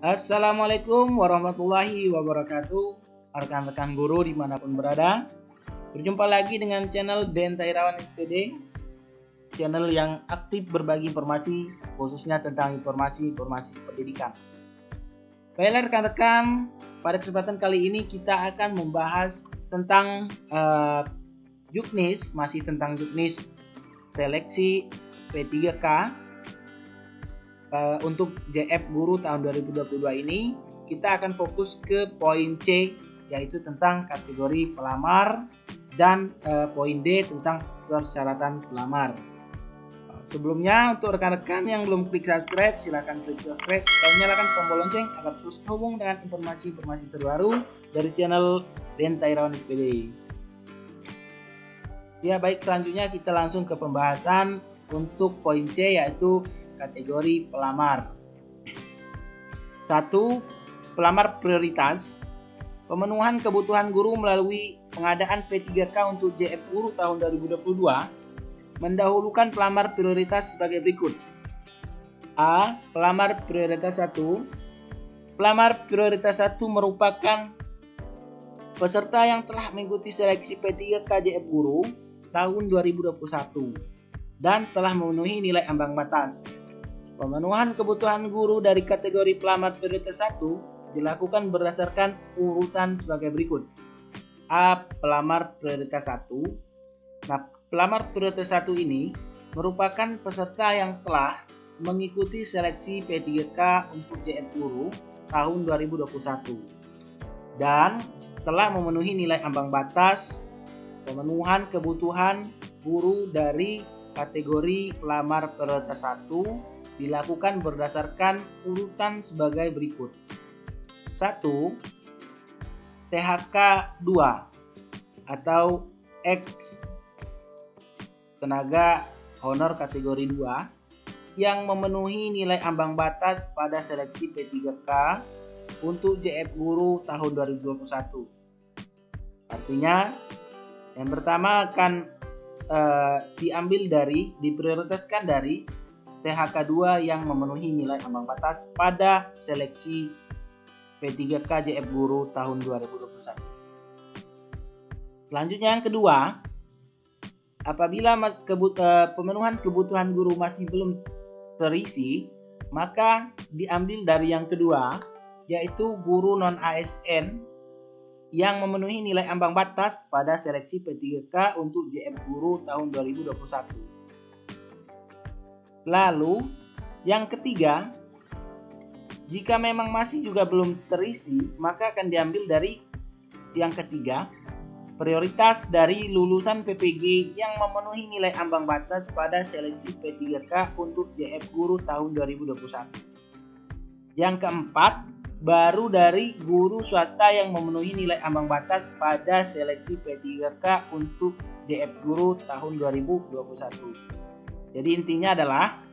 Assalamualaikum warahmatullahi wabarakatuh. Rekan-rekan guru dimanapun berada, berjumpa lagi dengan channel Denta Irawan SPD, channel yang aktif berbagi informasi khususnya tentang informasi pendidikan. Baiklah rekan-rekan, pada kesempatan kali ini kita akan membahas tentang juknis, masih tentang juknis seleksi P3K. Untuk JF Guru tahun 2022 ini kita akan fokus ke poin C, yaitu tentang kategori pelamar, dan poin D tentang persyaratan pelamar. Sebelumnya, untuk rekan-rekan yang belum klik subscribe, silahkan klik subscribe dan nyalakan tombol lonceng agar terus terhubung dengan informasi-informasi terbaru dari channel Denta Irawan SPD. Ya baik, selanjutnya kita langsung ke pembahasan untuk poin C, yaitu kategori pelamar. 1. Pelamar prioritas. Pemenuhan kebutuhan guru melalui pengadaan P3K untuk JF Guru tahun 2022 mendahulukan pelamar prioritas sebagai berikut. A. Pelamar prioritas 1. Pelamar prioritas 1 merupakan peserta yang telah mengikuti seleksi P3K JF Guru tahun 2021 dan telah memenuhi nilai ambang batas. Pemenuhan kebutuhan guru dari kategori pelamar prioritas 1 dilakukan berdasarkan urutan sebagai berikut. A. Pelamar prioritas 1. Nah, pelamar prioritas 1 ini merupakan peserta yang telah mengikuti seleksi P3K untuk JF Guru tahun 2021 dan telah memenuhi nilai ambang batas pemenuhan kebutuhan guru dari kategori pelamar prioritas 1 dilakukan berdasarkan urutan sebagai berikut. 1. THK 2 atau X tenaga honor kategori 2 yang memenuhi nilai ambang batas pada seleksi P3K untuk JF Guru tahun 2021. Artinya yang pertama akan diprioritaskan dari THK 2 yang memenuhi nilai ambang batas pada seleksi P3K JF Guru tahun 2021. Selanjutnya yang kedua, apabila pemenuhan kebutuhan guru masih belum terisi, maka diambil dari yang kedua, yaitu guru non-ASN yang memenuhi nilai ambang batas pada seleksi P3K untuk JF Guru tahun 2021. Lalu, yang ketiga, jika memang masih juga belum terisi, maka akan diambil dari yang ketiga, prioritas dari lulusan PPG yang memenuhi nilai ambang batas pada seleksi P3K untuk JF Guru tahun 2021. Yang keempat, baru dari guru swasta yang memenuhi nilai ambang batas pada seleksi P3K untuk JF Guru tahun 2021. Jadi intinya adalah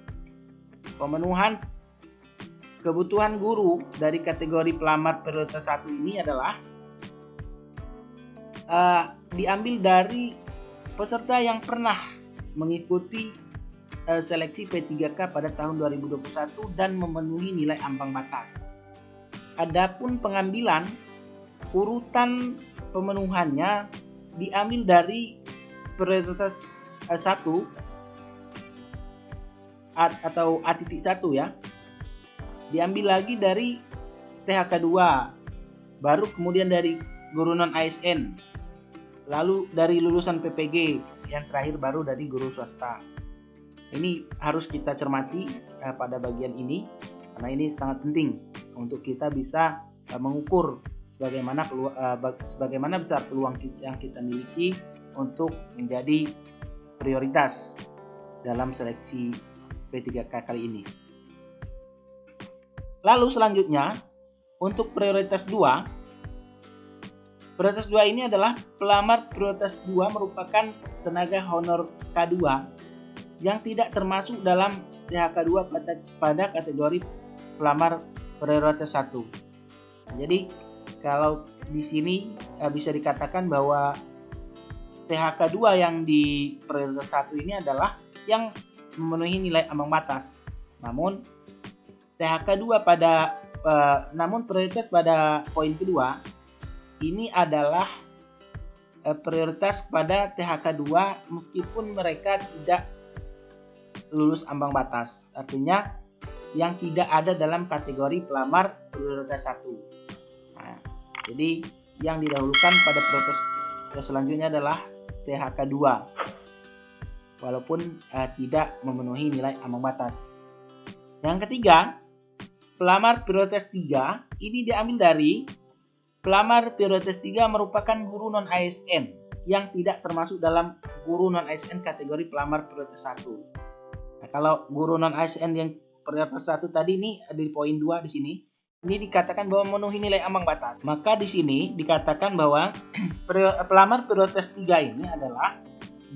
pemenuhan kebutuhan guru dari kategori pelamar prioritas 1 ini adalah diambil dari peserta yang pernah mengikuti seleksi P3K pada tahun 2021 dan memenuhi nilai ambang batas. Adapun pengambilan urutan pemenuhannya diambil dari prioritas 1 atau A.1 ya. Diambil lagi dari THK 2, baru kemudian dari guru non ASN, lalu dari lulusan PPG, yang terakhir baru dari guru swasta. Ini harus kita cermati pada bagian ini, karena ini sangat penting untuk kita bisa mengukur sebagaimana besar peluang yang kita miliki untuk menjadi prioritas dalam seleksi P3K kali ini. Lalu selanjutnya untuk prioritas 2. Prioritas 2 ini adalah pelamar prioritas 2 merupakan tenaga honor K2 yang tidak termasuk dalam THK 2 pada kategori pelamar prioritas 1. Jadi kalau di sini bisa dikatakan bahwa THK 2 yang di prioritas 1 ini adalah yang memenuhi nilai ambang batas. Namun THK 2 pada namun prioritas pada poin kedua ini adalah prioritas pada THK 2 meskipun mereka tidak lulus ambang batas. Artinya yang tidak ada dalam kategori pelamar prioritas 1. Nah, jadi yang didahulukan pada prioritas selanjutnya adalah THK 2 walaupun tidak memenuhi nilai ambang batas. Yang ketiga, pelamar prioritas 3 ini diambil dari pelamar prioritas 3 merupakan guru non-ASN yang tidak termasuk dalam guru non-ASN kategori pelamar prioritas 1. Nah, kalau guru non-ASN yang prioritas 1 tadi ini di poin 2 di sini, ini dikatakan bahwa memenuhi nilai ambang batas. Maka di sini dikatakan bahwa pelamar prioritas 3 ini adalah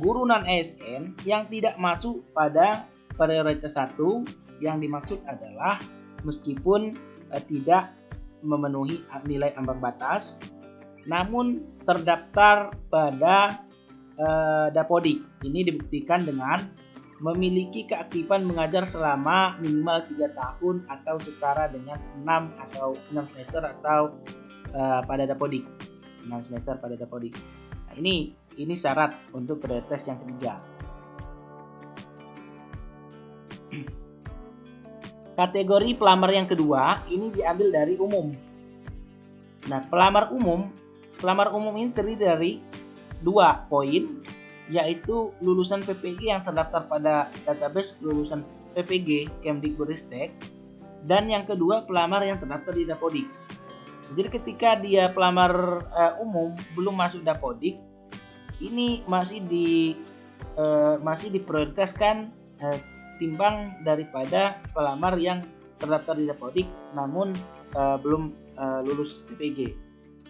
guru non-ASN yang tidak masuk pada prioritas 1. Yang dimaksud adalah meskipun tidak memenuhi nilai ambang batas, namun terdaftar pada Dapodik. Ini dibuktikan dengan memiliki keaktifan mengajar selama minimal 3 tahun atau setara dengan 6 semester atau pada Dapodik. 6 semester pada Dapodik. Nah, ini syarat untuk prioritas yang ketiga. Kategori pelamar yang kedua ini diambil dari umum. Nah, pelamar umum ini terdiri dari 2 poin, yaitu lulusan PPG yang terdaftar pada database lulusan PPG Kemdikbudristek, dan yang kedua pelamar yang terdaftar di Dapodik. Jadi ketika dia pelamar umum belum masuk Dapodik, ini masih diprioritaskan timbang daripada pelamar yang terdaftar di Dapodik namun belum lulus PPG.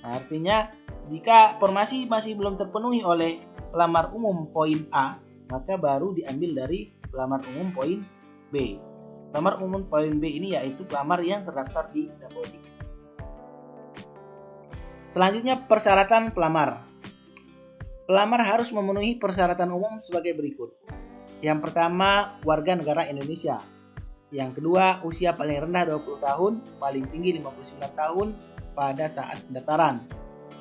Nah, artinya jika formasi masih belum terpenuhi oleh pelamar umum poin A, maka baru diambil dari pelamar umum poin B. Pelamar umum poin B ini yaitu pelamar yang terdaftar di Dapodik. Selanjutnya persyaratan pelamar. Pelamar harus memenuhi persyaratan umum sebagai berikut. Yang pertama, warga negara Indonesia. Yang kedua, usia paling rendah 20 tahun, paling tinggi 59 tahun pada saat pendaftaran.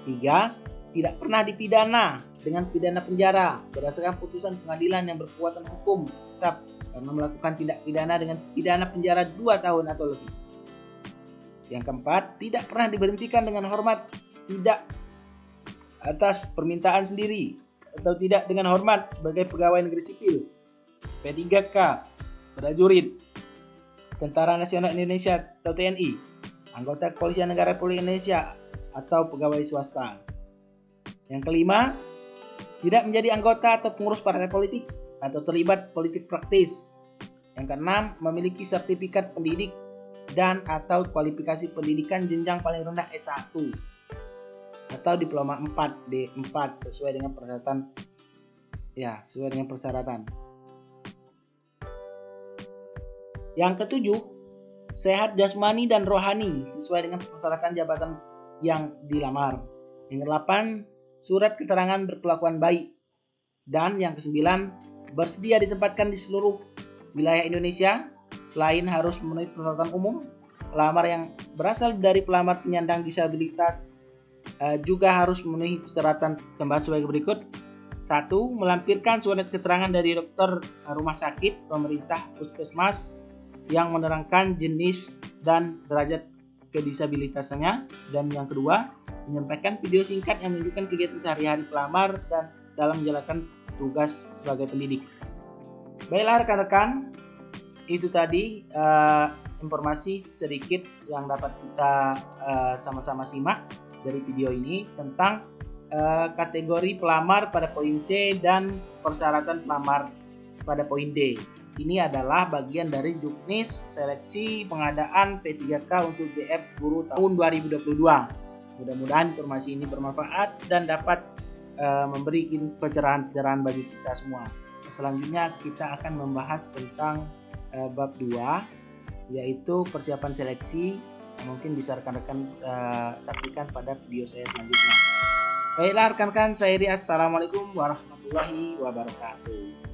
3. Tidak pernah dipidana dengan pidana penjara berdasarkan putusan pengadilan yang berkekuatan hukum tetap karena melakukan tindak pidana dengan pidana penjara 2 tahun atau lebih. Yang keempat, tidak pernah diberhentikan dengan hormat, tidak atas permintaan sendiri atau tidak dengan hormat sebagai pegawai negeri sipil, P3K, prajurit, Tentara Nasional Indonesia atau TNI, anggota Kepolisian Negara Republik Indonesia atau pegawai swasta. Yang kelima, tidak menjadi anggota atau pengurus partai politik atau terlibat politik praktis. Yang keenam, memiliki sertifikat pendidik dan atau kualifikasi pendidikan jenjang paling rendah S1 atau diploma 4 D4 sesuai dengan persyaratan. Yang ketujuh, sehat jasmani dan rohani sesuai dengan persyaratan jabatan yang dilamar. Yang kedelapan, surat keterangan berkelakuan baik. Dan yang kesembilan, bersedia ditempatkan di seluruh wilayah Indonesia. Selain harus memenuhi persyaratan umum, pelamar yang berasal dari pelamar penyandang disabilitas juga harus memenuhi persyaratan tambahan sebagai berikut. 1. Melampirkan surat keterangan dari dokter rumah sakit, pemerintah, puskesmas yang menerangkan jenis dan derajat kedisabilitasannya. Dan yang kedua, menyampaikan video singkat yang menunjukkan kegiatan sehari-hari pelamar dan dalam menjalankan tugas sebagai pendidik. Baiklah rekan-rekan, itu tadi informasi sedikit yang dapat kita sama-sama simak dari video ini tentang kategori pelamar pada poin C dan persyaratan pelamar pada poin D. Ini adalah bagian dari Juknis seleksi pengadaan P3K untuk JF Guru tahun 2022. Mudah-mudahan informasi ini bermanfaat dan dapat memberi pencerahan-pencerahan bagi kita semua. Selanjutnya kita akan membahas tentang bab 2, yaitu persiapan seleksi. Mungkin bisa rekan-rekan saksikan pada video saya selanjutnya. Baiklah rekan-rekan, saya Ri, assalamualaikum warahmatullahi wabarakatuh.